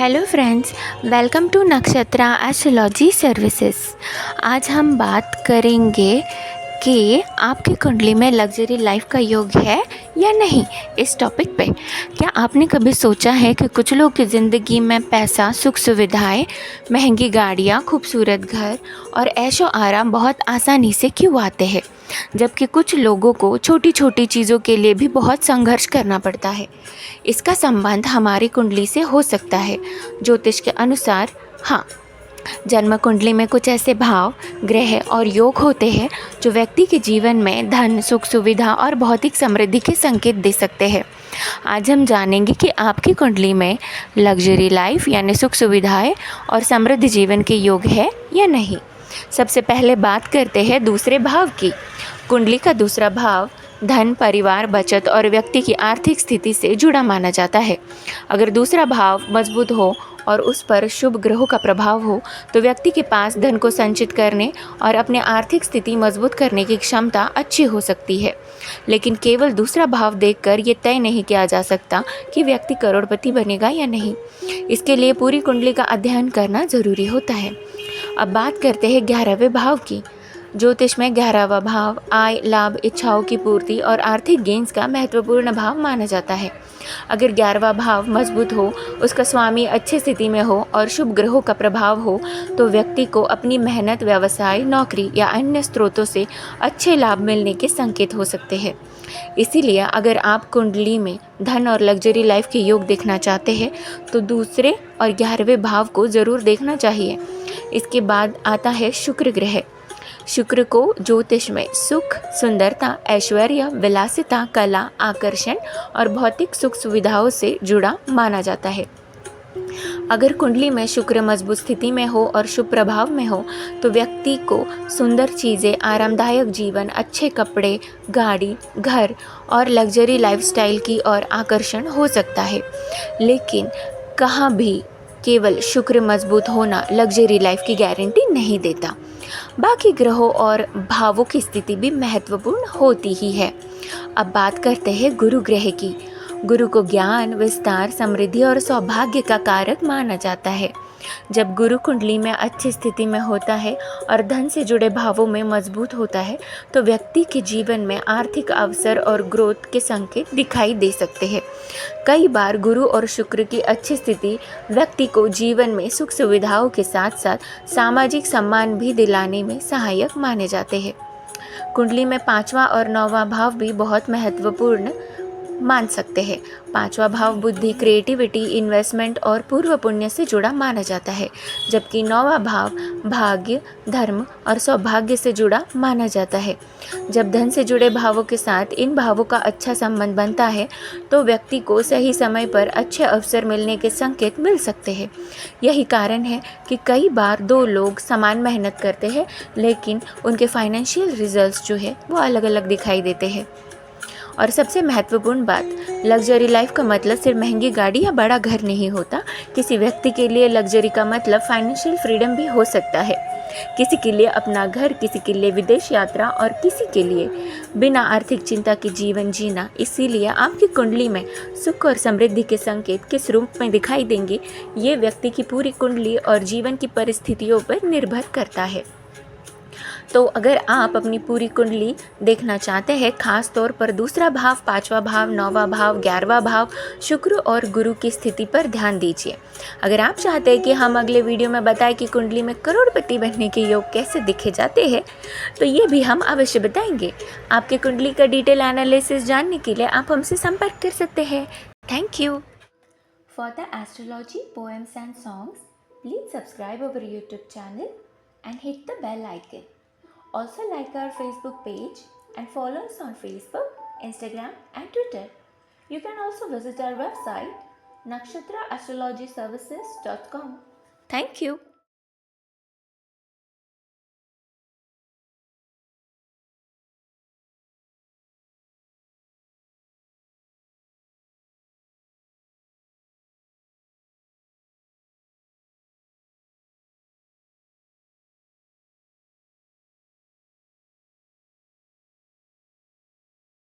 Hello friends, welcome to Nakshatra astrology services. आज हम बात करेंगे कि आपकी कुंडली में लग्जरी लाइफ का योग है या नहीं। इस टॉपिक पे क्या आपने कभी सोचा है कि कुछ लोग की ज़िंदगी में पैसा, सुख सुविधाएं, महंगी गाड़ियाँ, खूबसूरत घर और ऐशो आराम बहुत आसानी से क्यों आते हैं, जबकि कुछ लोगों को छोटी छोटी चीज़ों के लिए भी बहुत संघर्ष करना पड़ता है। इसका संबंध हमारी कुंडली से हो सकता है। ज्योतिष के अनुसार हाँ, जन्म कुंडली में कुछ ऐसे भाव, ग्रह और योग होते हैं जो व्यक्ति के जीवन में धन, सुख, सुविधा और भौतिक समृद्धि के संकेत दे सकते हैं। आज हम जानेंगे कि आपकी कुंडली में लग्जरी लाइफ यानी सुख सुविधाएं और समृद्ध जीवन के योग है या नहीं। सबसे पहले बात करते हैं दूसरे भाव की। कुंडली का दूसरा भाव धन, परिवार, बचत और व्यक्ति की आर्थिक स्थिति से जुड़ा माना जाता है। अगर दूसरा भाव मजबूत हो और उस पर शुभ ग्रहों का प्रभाव हो तो व्यक्ति के पास धन को संचित करने और अपने आर्थिक स्थिति मजबूत करने की क्षमता अच्छी हो सकती है। लेकिन केवल दूसरा भाव देखकर ये तय नहीं किया जा सकता कि व्यक्ति करोड़पति बनेगा या नहीं। इसके लिए पूरी कुंडली का अध्ययन करना जरूरी होता है। अब बात करते हैं 11वें भाव की। ज्योतिष में 11वां भाव आय, लाभ, इच्छाओं की पूर्ति और आर्थिक गेंस का महत्वपूर्ण भाव माना जाता है। अगर 11वां भाव मजबूत हो, उसका स्वामी अच्छी स्थिति में हो और शुभ ग्रहों का प्रभाव हो तो व्यक्ति को अपनी मेहनत, व्यवसाय, नौकरी या अन्य स्रोतों से अच्छे लाभ मिलने के संकेत हो सकते हैं। इसीलिए अगर आप कुंडली में धन और लग्जरी लाइफ के योग देखना चाहते हैं तो दूसरे और 11वें भाव को ज़रूर देखना चाहिए। इसके बाद आता है शुक्र ग्रह। शुक्र को ज्योतिष में सुख, सुंदरता, ऐश्वर्य, विलासिता, कला, आकर्षण और भौतिक सुख सुविधाओं से जुड़ा माना जाता है। अगर कुंडली में शुक्र मजबूत स्थिति में हो और शुभ प्रभाव में हो तो व्यक्ति को सुंदर चीज़ें, आरामदायक जीवन, अच्छे कपड़े, गाड़ी, घर और लग्जरी लाइफस्टाइल की ओर आकर्षण हो सकता है। लेकिन कहाँ भी केवल शुक्र मजबूत होना लग्जरी लाइफ की गारंटी नहीं देता। बाकी ग्रहों और भावों की स्थिति भी महत्वपूर्ण होती ही है। अब बात करते हैं गुरु ग्रह की। गुरु को ज्ञान, विस्तार, समृद्धि और सौभाग्य का कारक माना जाता है। जब गुरु कुंडली में अच्छी स्थिति में होता है और धन से जुड़े भावों में मजबूत होता है तो व्यक्ति के जीवन में आर्थिक अवसर और ग्रोथ के संकेत दिखाई दे सकते हैं। कई बार गुरु और शुक्र की अच्छी स्थिति व्यक्ति को जीवन में सुख सुविधाओं के साथ साथ सामाजिक सम्मान भी दिलाने में सहायक माने जाते हैं। कुंडली में 5वां और 9वां भाव भी बहुत महत्वपूर्ण मान सकते हैं। 5वां भाव बुद्धि, क्रिएटिविटी, इन्वेस्टमेंट और पूर्व पुण्य से जुड़ा माना जाता है, जबकि 9वां भाव भाग्य, धर्म और सौभाग्य से जुड़ा माना जाता है। जब धन से जुड़े भावों के साथ इन भावों का अच्छा संबंध बनता है तो व्यक्ति को सही समय पर अच्छे अवसर मिलने के संकेत मिल सकते हैं। यही कारण है कि कई बार दो लोग समान मेहनत करते हैं लेकिन उनके फाइनेंशियल रिजल्ट्स जो है वो अलग अलग दिखाई देते हैं। और सबसे महत्वपूर्ण बात, लग्जरी लाइफ का मतलब सिर्फ महंगी गाड़ी या बड़ा घर नहीं होता। किसी व्यक्ति के लिए लग्जरी का मतलब फाइनेंशियल फ्रीडम भी हो सकता है। किसी के लिए अपना घर, किसी के लिए विदेश यात्रा और किसी के लिए बिना आर्थिक चिंता के जीवन जीना। इसीलिए आपकी कुंडली में सुख और समृद्धि के संकेत किस रूप में दिखाई देंगे ये व्यक्ति की पूरी कुंडली और जीवन की परिस्थितियों पर निर्भर करता है। तो अगर आप अपनी पूरी कुंडली देखना चाहते हैं, खास तौर पर दूसरा भाव, 5वां भाव, 9वां भाव, 11वां भाव, शुक्र और गुरु की स्थिति पर ध्यान दीजिए। अगर आप चाहते हैं कि हम अगले वीडियो में बताएं कि कुंडली में करोड़पति बनने के योग कैसे दिखे जाते हैं तो ये भी हम अवश्य बताएंगे। आपके कुंडली का डिटेल एनालिसिस जानने के लिए आप हमसे संपर्क कर सकते हैं। Thank you. For the astrology poems and songs please subscribe our YouTube channel and hit the bell icon. Also like our Facebook page and follow us on Facebook, Instagram and Twitter. You can also visit our website nakshatraastrologyservices.com. Thank you.